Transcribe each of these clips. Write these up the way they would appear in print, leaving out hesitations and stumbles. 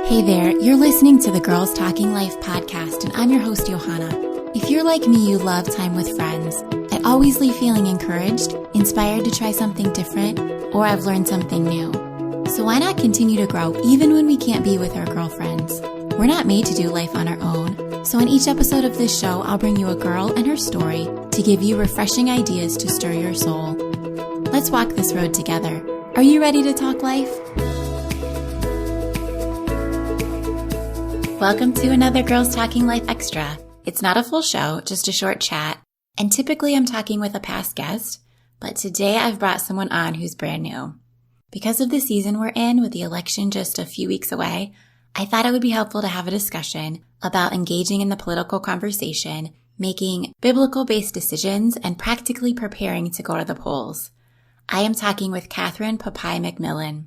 Hey there, you're listening to the Girls Talking Life podcast, and I'm your host, Johanna. If you're like me, you love time with friends. I always leave feeling encouraged, inspired to try something different, or I've learned something new. So why not continue to grow even when we can't be with our girlfriends? We're not made to do life on our own. So in each episode of this show, I'll bring you a girl and her story to give you refreshing ideas to stir your soul. Let's walk this road together. Are you ready to talk life? Welcome to another Girls Talking Life Extra. It's not a full show, just a short chat. And typically I'm talking with a past guest, but today I've brought someone on who's brand new. Because of the season we're in, with the election just a few weeks away, I thought it would be helpful to have a discussion about engaging in the political conversation, making biblical-based decisions, and practically preparing to go to the polls. I am talking with Papai-McMillin.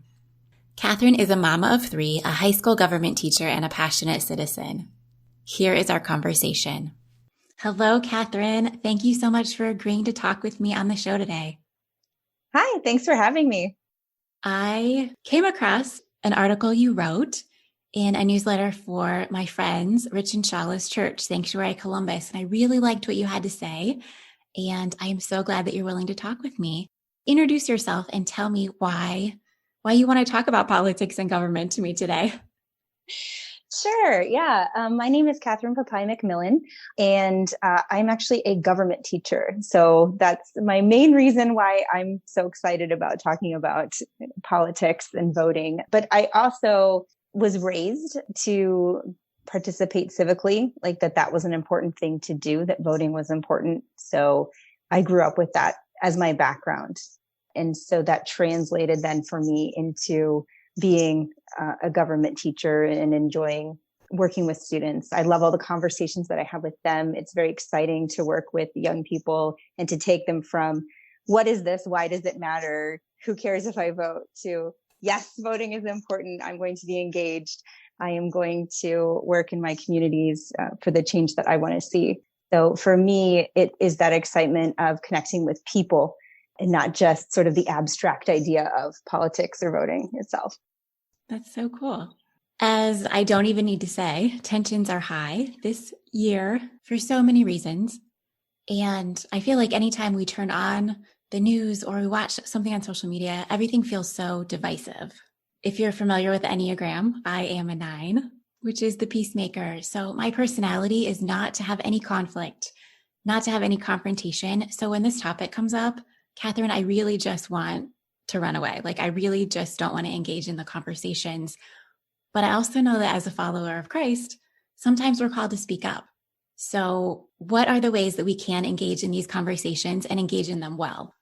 Catherine is a mama of three, a high school government teacher, and a passionate citizen. Here is our conversation. Hello, Catherine. Thank you so much for agreeing to talk with me on the show today. Hi, thanks for having me. I came across an article you wrote in a newsletter for my friends, Rich and Shawless Church, Sanctuary Columbus, and I really liked what you had to say, and I am so glad that you're willing to talk with me. Introduce yourself and tell me why you want to talk about politics and government to me today. Sure. Yeah. My name is Catherine Papai-McMillin, and I'm actually a government teacher. So that's my main reason why I'm so excited about talking about politics and voting. But I also was raised to participate civically, like that was an important thing to do, that voting was important. So I grew up with that as my background. And so that translated then for me into being a government teacher and enjoying working with students. I love all the conversations that I have with them. It's very exciting to work with young people and to take them from, what is this? Why does it matter? Who cares if I vote? To, yes, voting is important. I'm going to be engaged. I am going to work in my communities for the change that I want to see. So for me, it is that excitement of connecting with people and not just sort of the abstract idea of politics or voting itself. That's so cool. As I don't even need to say, tensions are high this year for so many reasons. And I feel like anytime we turn on the news or we watch something on social media, everything feels so divisive. If you're familiar with the Enneagram, I am a 9, which is the peacemaker. So my personality is not to have any conflict, not to have any confrontation. So when this topic comes up, Catherine, I really just want to run away. Like, I really just don't want to engage in the conversations. But I also know that as a follower of Christ, sometimes we're called to speak up. So what are the ways that we can engage in these conversations and engage in them well?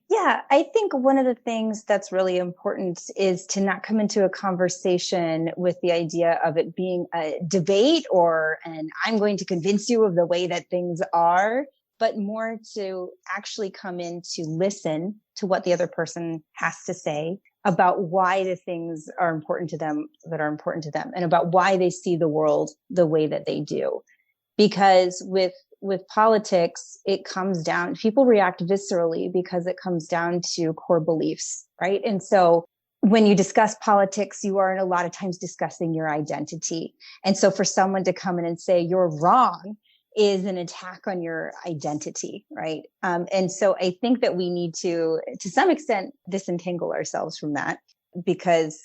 Yeah, I think one of the things that's really important is to not come into a conversation with the idea of it being a debate and I'm going to convince you of the way that things are, but more to actually come in to listen to what the other person has to say about why the things are important to them that are important to them, and about why they see the world the way that they do. Because with politics, it comes down, people react viscerally because it comes down to core beliefs, right? And so when you discuss politics, you are a lot of times discussing your identity. And so for someone to come in and say you're wrong is an attack on your identity, right? And so I think that we need to some extent, disentangle ourselves from that, because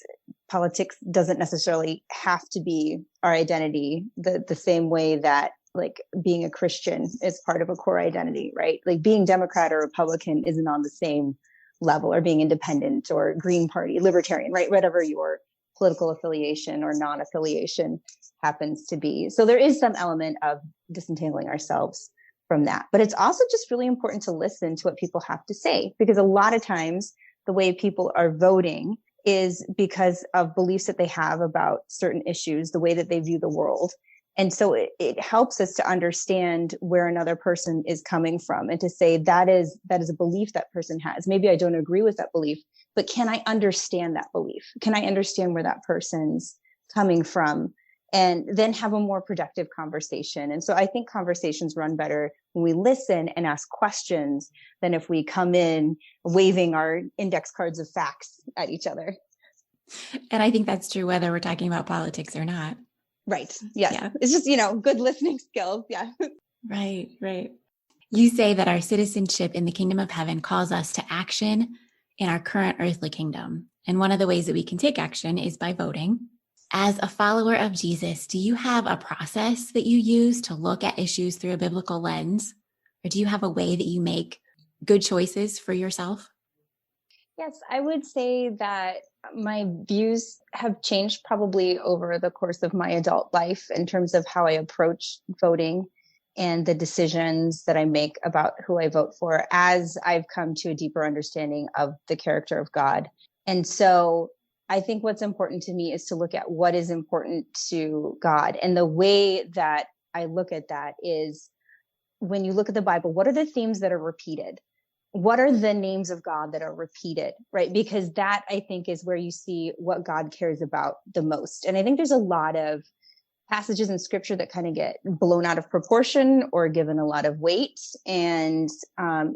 politics doesn't necessarily have to be our identity the same way that, like, being a Christian is part of a core identity, right? Like being Democrat or Republican isn't on the same level, or being independent or Green Party, Libertarian, right? Whatever your political affiliation or non-affiliation happens to be. So there is some element of disentangling ourselves from that. But it's also just really important to listen to what people have to say, because a lot of times the way people are voting is because of beliefs that they have about certain issues, the way that they view the world. And so it helps us to understand where another person is coming from, and to say that is a belief that person has. Maybe I don't agree with that belief, but can I understand that belief? Can I understand where that person's coming from? And then have a more productive conversation. And so I think conversations run better when we listen and ask questions than if we come in waving our index cards of facts at each other. And I think that's true whether we're talking about politics or not. Right. Yes. Yeah. It's just, good listening skills. Yeah. Right, right. You say that our citizenship in the kingdom of heaven calls us to action in our current earthly kingdom. And one of the ways that we can take action is by voting. As a follower of Jesus, do you have a process that you use to look at issues through a biblical lens? Or do you have a way that you make good choices for yourself? Yes, I would say that my views have changed probably over the course of my adult life in terms of how I approach voting and the decisions that I make about who I vote for as I've come to a deeper understanding of the character of God. And so I think what's important to me is to look at what is important to God. And the way that I look at that is when you look at the Bible, what are the themes that are repeated? What are the names of God that are repeated, right? Because that, I think, is where you see what God cares about the most. And I think there's a lot of passages in scripture that kind of get blown out of proportion or given a lot of weight. And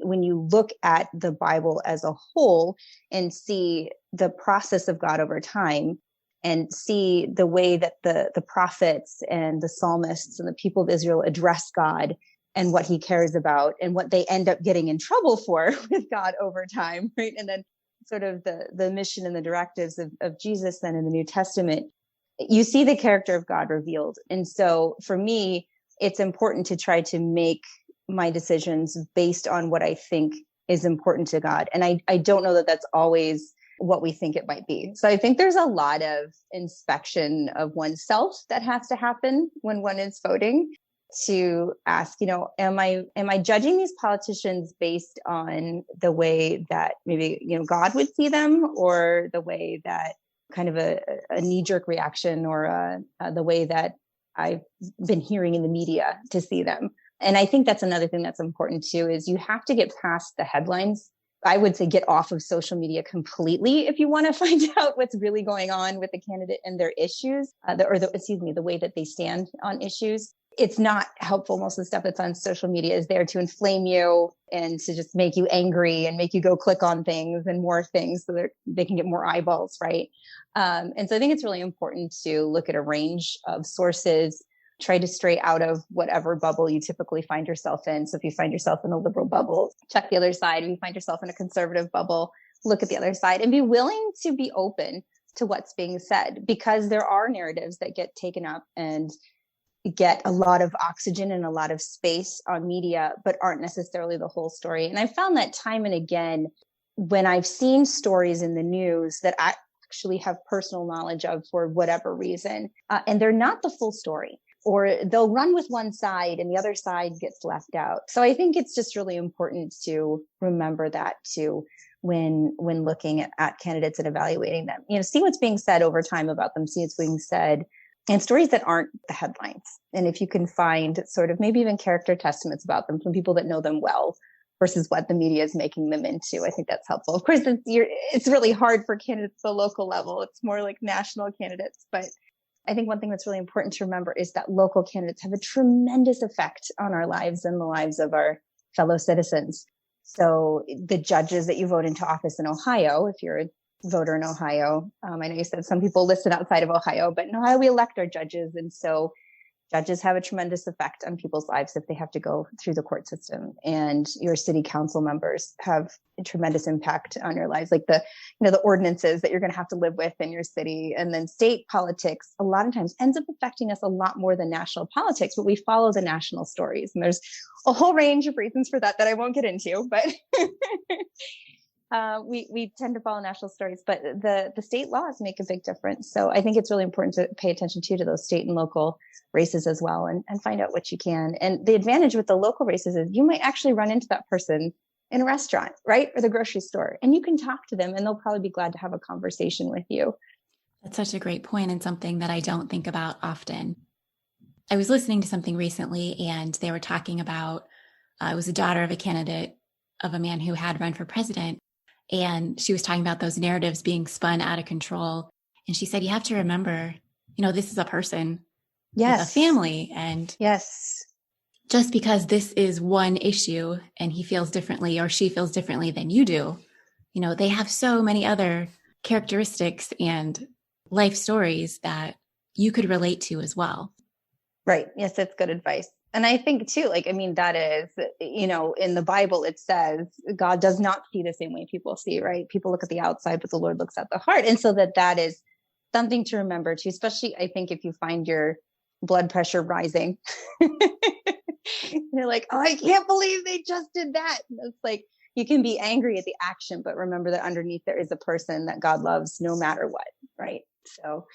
when you look at the Bible as a whole and see the process of God over time and see the way that the prophets and the psalmists and the people of Israel address God and what he cares about and what they end up getting in trouble for with God over time, right? And then sort of the mission and the directives of Jesus then in the New Testament, you see the character of God revealed. And so for me, it's important to try to make my decisions based on what I think is important to God. And I don't know that that's always what we think it might be. So I think there's a lot of inspection of oneself that has to happen when one is voting, to ask, am I judging these politicians based on the way that maybe, God would see them, or the way that kind of a knee-jerk reaction, or the way that I've been hearing in the media to see them? And I think that's another thing that's important too, is you have to get past the headlines. I would say get off of social media completely if you want to find out what's really going on with the candidate and their issues, the way that they stand on issues. It's not helpful. Most of the stuff that's on social media is there to inflame you and to just make you angry and make you go click on things and more things so that they can get more eyeballs, right? And so I think it's really important to look at a range of sources, try to stray out of whatever bubble you typically find yourself in. So if you find yourself in a liberal bubble, check the other side. If you find yourself in a conservative bubble, look at the other side and be willing to be open to what's being said, because there are narratives that get taken up and get a lot of oxygen and a lot of space on media, but aren't necessarily the whole story. And I found that time and again, when I've seen stories in the news that I actually have personal knowledge of for whatever reason, and they're not the full story, or they'll run with one side and the other side gets left out. So I think it's just really important to remember that too, when looking at candidates and evaluating them. See what's being said over time about them, see what's being said, and stories that aren't the headlines. And if you can find sort of maybe even character testaments about them from people that know them well versus what the media is making them into, I think that's helpful. Of course, it's really hard for candidates at the local level. It's more like national candidates. But I think one thing that's really important to remember is that local candidates have a tremendous effect on our lives and the lives of our fellow citizens. So the judges that you vote into office in Ohio, if you're a voter in Ohio. I know you said some people listen outside of Ohio, but in Ohio we elect our judges. And so judges have a tremendous effect on people's lives if they have to go through the court system. And your city council members have a tremendous impact on your lives, like the ordinances that you're going to have to live with in your city. And then state politics a lot of times ends up affecting us a lot more than national politics, but we follow the national stories. And there's a whole range of reasons for that I won't get into, but we tend to follow national stories, but the state laws make a big difference. So I think it's really important to pay attention to those state and local races as well, and find out what you can. And the advantage with the local races is you might actually run into that person in a restaurant, right? Or the grocery store, and you can talk to them and they'll probably be glad to have a conversation with you. That's such a great point, and something that I don't think about often. I was listening to something recently and they were talking about, it was a daughter of a candidate of a man who had run for president. And she was talking about those narratives being spun out of control. And she said, you have to remember, this is a person with a family. And yes, just because this is one issue and he feels differently or she feels differently than you do, they have so many other characteristics and life stories that you could relate to as well. Right. Yes, that's good advice. And I think too, like, I mean, that is, in the Bible, it says God does not see the same way people see, right? People look at the outside, but the Lord looks at the heart. And so that is something to remember too, especially I think if you find your blood pressure rising, you're like, oh, I can't believe they just did that. It's like, you can be angry at the action, but remember that underneath there is a person that God loves no matter what, right? So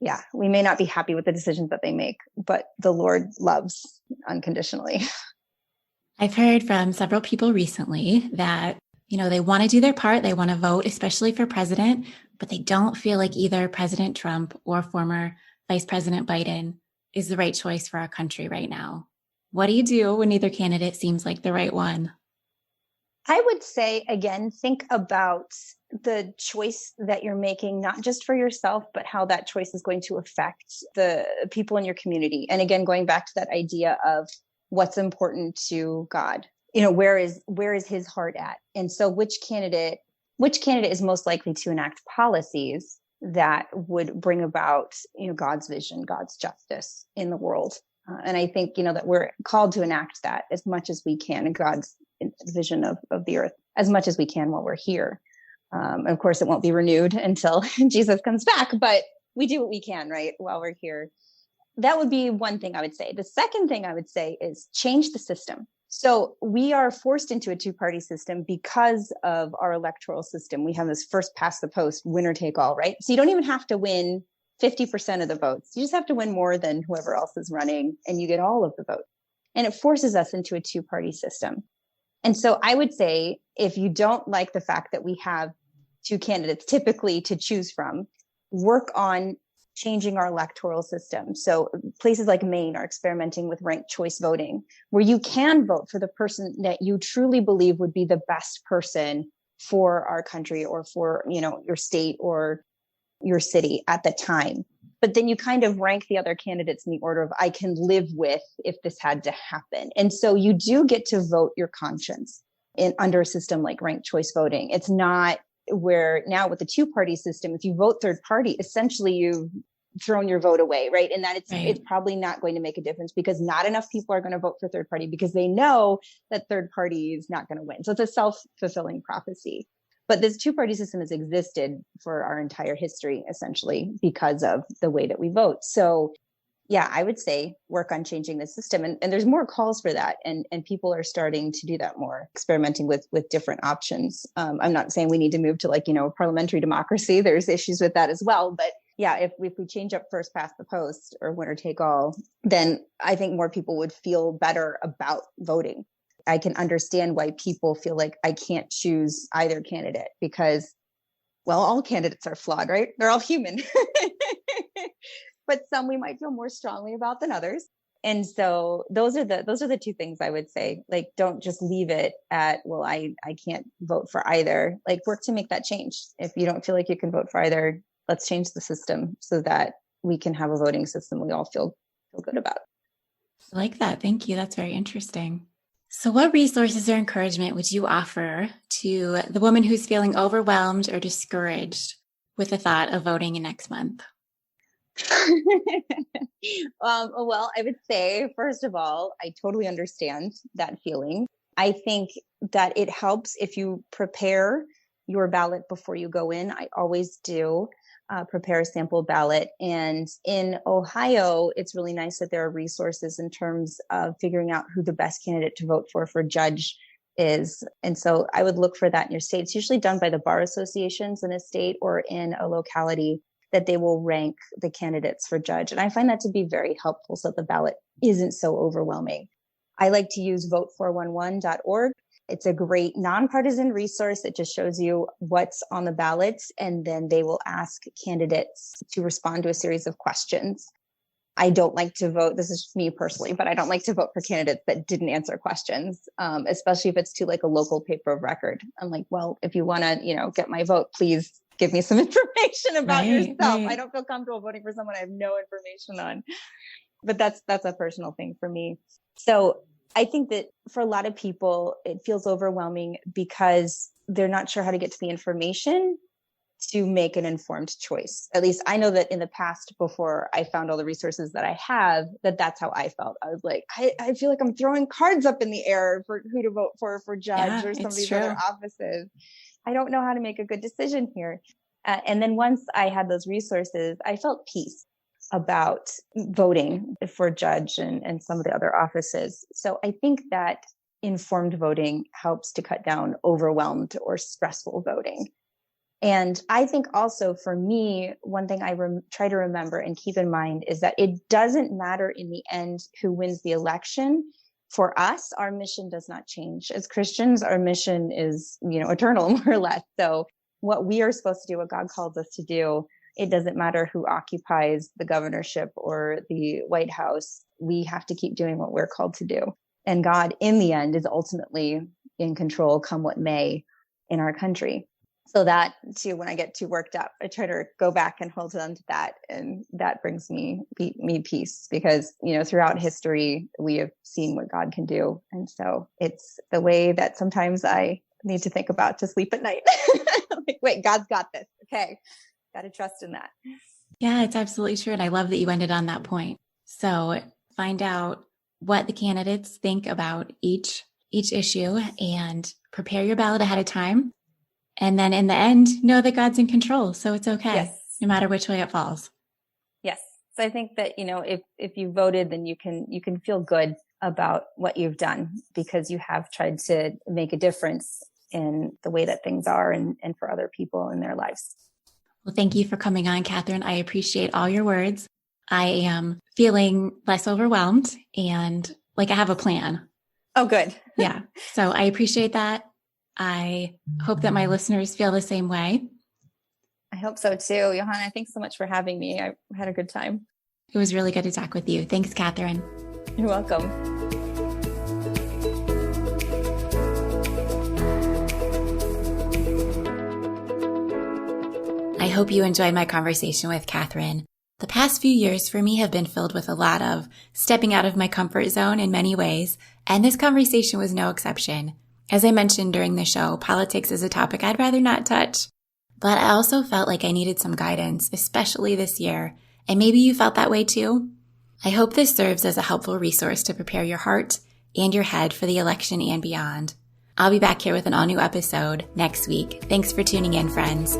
yeah, we may not be happy with the decisions that they make, but the Lord loves unconditionally. I've heard from several people recently that, they want to do their part. They want to vote, especially for president, but they don't feel like either President Trump or former Vice President Biden is the right choice for our country right now. What do you do when neither candidate seems like the right one? I would say, again, think about the choice that you're making, not just for yourself, but how that choice is going to affect the people in your community. And again, going back to that idea of what's important to God, where is his heart at? And so which candidate is most likely to enact policies that would bring about, God's vision, God's justice in the world. And I think, that we're called to enact that as much as we can, in God's vision of the earth, as much as we can while we're here. Of course, it won't be renewed until Jesus comes back, but we do what we can, right, while we're here. That would be one thing I would say. The second thing I would say is change the system. So we are forced into a two-party system because of our electoral system. We have this first past the post, winner take all, right? So you don't even have to win 50% of the votes. You just have to win more than whoever else is running, and you get all of the votes. And it forces us into a two-party system. And so I would say, if you don't like the fact that we have two candidates typically to choose from, work on changing our electoral system. So places like Maine are experimenting with ranked choice voting, where you can vote for the person that you truly believe would be the best person for our country or for, your state or your city at the time. But then you kind of rank the other candidates in the order of I can live with if this had to happen. And so you do get to vote your conscience under a system like ranked choice voting. It's not where now with the two-party system, if you vote third party, essentially you've thrown your vote away, right? And that it's probably not going to make a difference because not enough people are going to vote for third party because they know that third party is not going to win. So it's a self-fulfilling prophecy. But this two-party system has existed for our entire history, essentially, because of the way that we vote. So yeah, I would say work on changing the system. And there's more calls for that. And people are starting to do that more, experimenting with different options. I'm not saying we need to move to parliamentary democracy. There's issues with that as well. But yeah, if we change up first past the post or winner take all, then I think more people would feel better about voting. I can understand why people feel like I can't choose either candidate because, well, all candidates are flawed, right? They're all human. But some we might feel more strongly about than others. And so those are the two things I would say. Like, don't just leave it at, well, I can't vote for either. Like, work to make that change. If you don't feel like you can vote for either, let's change the system so that we can have a voting system we all feel good about. I like that. Thank you. That's very interesting. So what resources or encouragement would you offer to the woman who's feeling overwhelmed or discouraged with the thought of voting next month? Well, I would say, first of all, I totally understand that feeling. I think that it helps if you prepare your ballot before you go in. I always do prepare a sample ballot. And in Ohio, it's really nice that there are resources in terms of figuring out who the best candidate to vote for judge is. And so I would look for that in your state. It's usually done by the bar associations in a state or in a locality, that they will rank the candidates for judge. And I find that to be very helpful so the ballot isn't so overwhelming. I like to use vote411.org. It's a great nonpartisan resource that just shows you what's on the ballots, and then they will ask candidates to respond to a series of questions. I don't like to vote, this is me personally, but I don't like to vote for candidates that didn't answer questions, especially if it's to like a local paper of record. I'm like, well, if you want to, get my vote, please give me some information about yourself. Right. I don't feel comfortable voting for someone I have no information on. But that's a personal thing for me. So I think that for a lot of people, it feels overwhelming because they're not sure how to get to the information to make an informed choice. At least I know that in the past, before I found all the resources that I have, that's how I felt. I was like, I feel like I'm throwing cards up in the air for who to vote for judge or some of these other offices. I don't know how to make a good decision here. And then once I had those resources, I felt peace about voting for judge and some of the other offices. So I think that informed voting helps to cut down overwhelmed or stressful voting. And I think also for me, one thing I try to remember and keep in mind is that it doesn't matter in the end who wins the election. For us, our mission does not change. As Christians, our mission is, eternal, more or less. So what we are supposed to do, what God calls us to do, it doesn't matter who occupies the governorship or the White House. We have to keep doing what we're called to do. And God, in the end, is ultimately in control, come what may, in our country. So that too, when I get too worked up, I try to go back and hold on to that. And that brings me peace because, throughout history, we have seen what God can do. And so it's the way that sometimes I need to think about to sleep at night. Like, wait, God's got this. Okay. Got to trust in that. Yeah, it's absolutely true. And I love that you ended on that point. So find out what the candidates think about each issue and prepare your ballot ahead of time. And then in the end, know that God's in control. So it's okay, yes, no matter which way it falls. Yes. So I think that, if you voted, then you can feel good about what you've done because you have tried to make a difference in the way that things are and for other people in their lives. Well, thank you for coming on, Catherine. I appreciate all your words. I am feeling less overwhelmed and like I have a plan. Oh, good. Yeah. So I appreciate that. I hope that my listeners feel the same way. I hope so too. Johanna, thanks so much for having me. I had a good time. It was really good to talk with you. Thanks, Catherine. You're welcome. I hope you enjoyed my conversation with Catherine. The past few years for me have been filled with a lot of stepping out of my comfort zone in many ways, and this conversation was no exception. As I mentioned during the show, politics is a topic I'd rather not touch, but I also felt like I needed some guidance, especially this year, and maybe you felt that way too. I hope this serves as a helpful resource to prepare your heart and your head for the election and beyond. I'll be back here with an all-new episode next week. Thanks for tuning in, friends.